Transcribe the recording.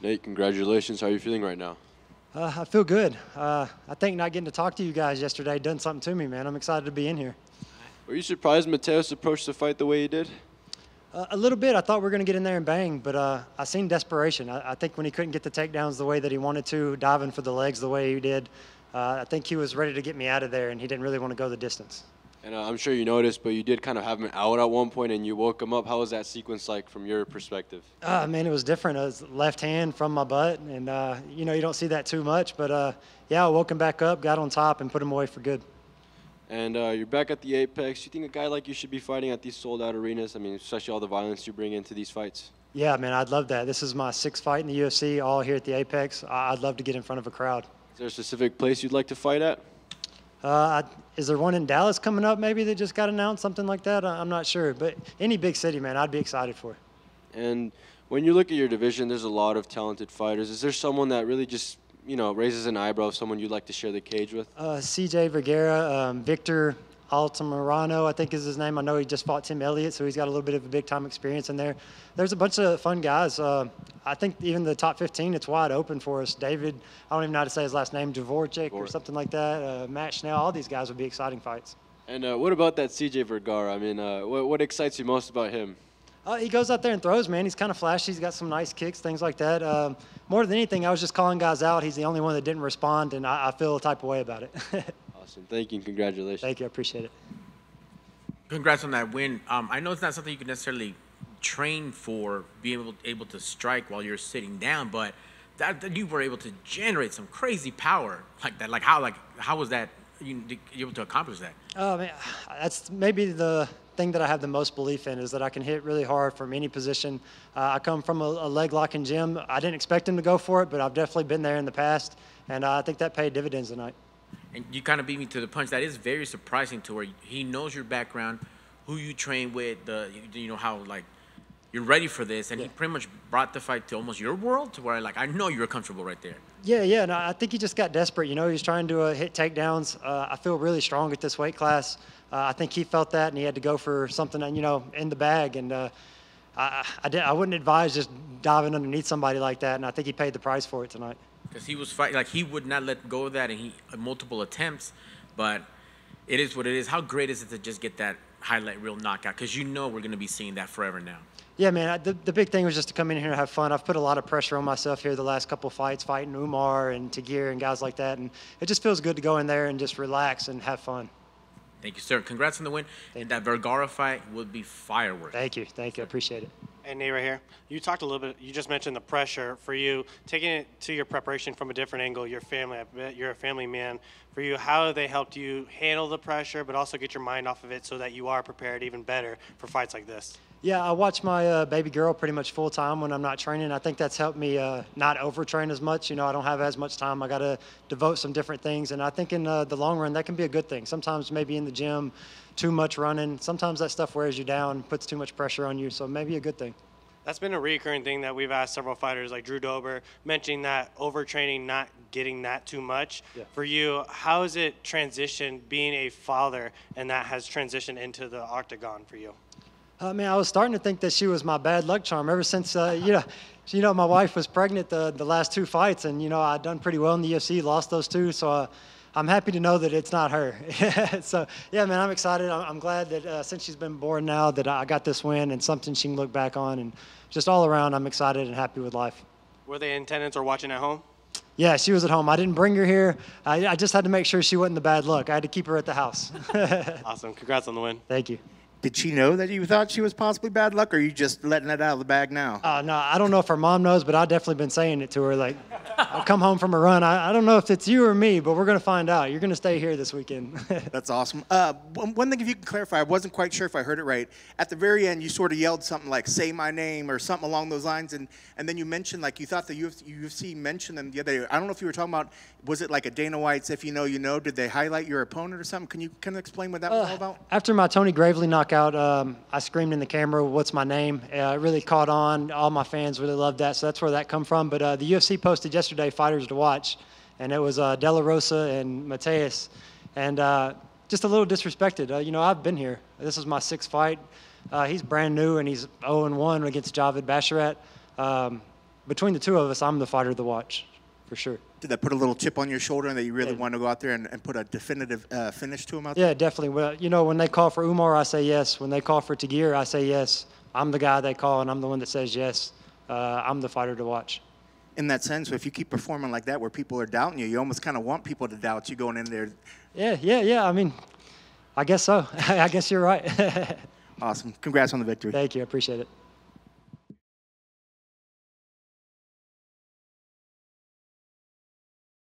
Nate, congratulations. How are you feeling right now? I feel good. I think not getting to talk to you guys yesterday done something to me, man. I'm excited to be in here. Were you surprised Mateus approached the fight the way he did? A little bit. I thought we were going to get in there and bang, but I seen desperation. I think when he couldn't get the takedowns the way that he wanted to, diving for the legs the way he did, I think he was ready to get me out of there, and he didn't really want to go the distance. And I'm sure you noticed, but you did kind of have him out at one point, and you woke him up. How was that sequence like from your perspective? Man, it was different. It was left hand from my butt, and, you don't see that too much. But, yeah, I woke him back up, got on top, and put him away for good. And you're back at the Apex. You think a guy like you should be fighting at these sold-out arenas? I mean, especially all the violence you bring into these fights. Yeah, man, I'd love that. This is my 6th fight in the UFC, all here at the Apex. I'd love to get in front of a crowd. Is there a specific place you'd like to fight at? Is there one in Dallas coming up maybe that just got announced, something like that? I'm not sure. But any big city, man, I'd be excited for. And when you look at your division, there's a lot of talented fighters. Is there someone that really just, raises an eyebrow, someone you'd like to share the cage with? CJ Vergara, Victor Altamirano, I think is his name. I know he just fought Tim Elliott, so he's got a little bit of a big-time experience in there. There's a bunch of fun guys. I think even the top 15, it's wide open for us. David, I don't even know how to say his last name, Dvorak or something like that. Matt Schnell, all these guys would be exciting fights. And what about that CJ Vergara? I mean, what excites you most about him? He goes out there and throws, man. He's kind of flashy. He's got some nice kicks, things like that. More than anything, I was just calling guys out. He's the only one that didn't respond, and I feel a type of way about it. Awesome. Thank you and congratulations. Thank you. I appreciate it. Congrats on that win. I know it's not something you can necessarily train for, being able to strike while you're sitting down, but that you were able to generate some crazy power like that. How was that you able to accomplish that? Oh, man, that's maybe the thing that I have the most belief in, is that I can hit really hard from any position. I come from a leg locking gym. I didn't expect him to go for it, but I've definitely been there in the past, and I think that paid dividends tonight. And you kind of beat me to the punch. That is very surprising to where he knows your background, who you train with, how you're ready for this, and he pretty much brought the fight to almost your world, to where I know you're comfortable right there. Yeah, no, I think he just got desperate. He was trying to hit takedowns. I feel really strong at this weight class. I think he felt that, and he had to go for something, in the bag. And I wouldn't advise just diving underneath somebody like that, and I think he paid the price for it tonight. Because he was fighting, he would not let go of that, and he multiple attempts, but it is what it is. How great is it to just get that highlight reel knockout? Because we're going to be seeing that forever now. Yeah, man, the big thing was just to come in here and have fun. I've put a lot of pressure on myself here the last couple of fights, fighting Umar and Tagir and guys like that, and it just feels good to go in there and just relax and have fun. Thank you, sir. Congrats on the win. And that Vergara fight would be fireworks. Thank you. I appreciate it. And Nate, right here. You talked a little bit. You just mentioned the pressure for you, taking it to your preparation from a different angle. Your family, I bet you're a family man. For you, how have they helped you handle the pressure, but also get your mind off of it so that you are prepared even better for fights like this? Yeah, I watch my baby girl pretty much full time when I'm not training. I think that's helped me not overtrain as much. I don't have as much time. I got to devote some different things, and I think in the long run that can be a good thing. Sometimes maybe in the gym, too much running. Sometimes that stuff wears you down, puts too much pressure on you. So maybe a good thing. That's been a recurring thing that we've asked several fighters, like Drew Dober, mentioning that overtraining, not getting that too much. Yeah. For you, how has it transitioned being a father, and that has transitioned into the octagon for you? I was starting to think that she was my bad luck charm ever since, my wife was pregnant the last 2 fights, and, I'd done pretty well in the UFC, lost those 2, so I'm happy to know that it's not her. So, yeah, man, I'm excited. I'm glad that since she's been born now that I got this win and something she can look back on, and just all around I'm excited and happy with life. Were they in attendance or watching at home? Yeah, she was at home. I didn't bring her here. I just had to make sure she wasn't the bad luck. I had to keep her at the house. Awesome. Congrats on the win. Thank you. Did she know that you thought she was possibly bad luck, or are you just letting it out of the bag now? No, I don't know if her mom knows, but I've definitely been saying it to her. I come home from a run. I don't know if it's you or me, but we're going to find out. You're going to stay here this weekend. That's awesome. One thing, if you can clarify, I wasn't quite sure if I heard it right. At the very end, you sort of yelled something like, say my name, or something along those lines, and then you mentioned, you thought the UFC mentioned them the other day. I don't know if you were talking about, was it like a Dana White's if you know, you know? Did they highlight your opponent or something? Can you kind of explain what that was all about? After my Tony Gravely knockout, I screamed in the camera, what's my name? It really caught on. All my fans really loved that, so that's where that come from. But the UFC posted yesterday fighters to watch, and it was De La Rosa and Mateus, and just a little disrespected. I've been here. This is my 6th fight. He's brand new, and he's 0-1 against Javid Basharat. between the two of us, I'm the fighter to watch, for sure. Did that put a little chip on your shoulder and that you really want to go out there and put a definitive finish to him out Yeah, there? definitely. Well, you know, when they call for Umar, I say yes. When they call for Tagir, I say yes. I'm the guy they call, and I'm the one that says yes. I'm the fighter to watch. In that sense, if you keep performing like that where people are doubting you, you almost kind of want people to doubt you going in there. Yeah. I mean, I guess so. I guess you're right. Awesome. Congrats on the victory. Thank you. I appreciate it.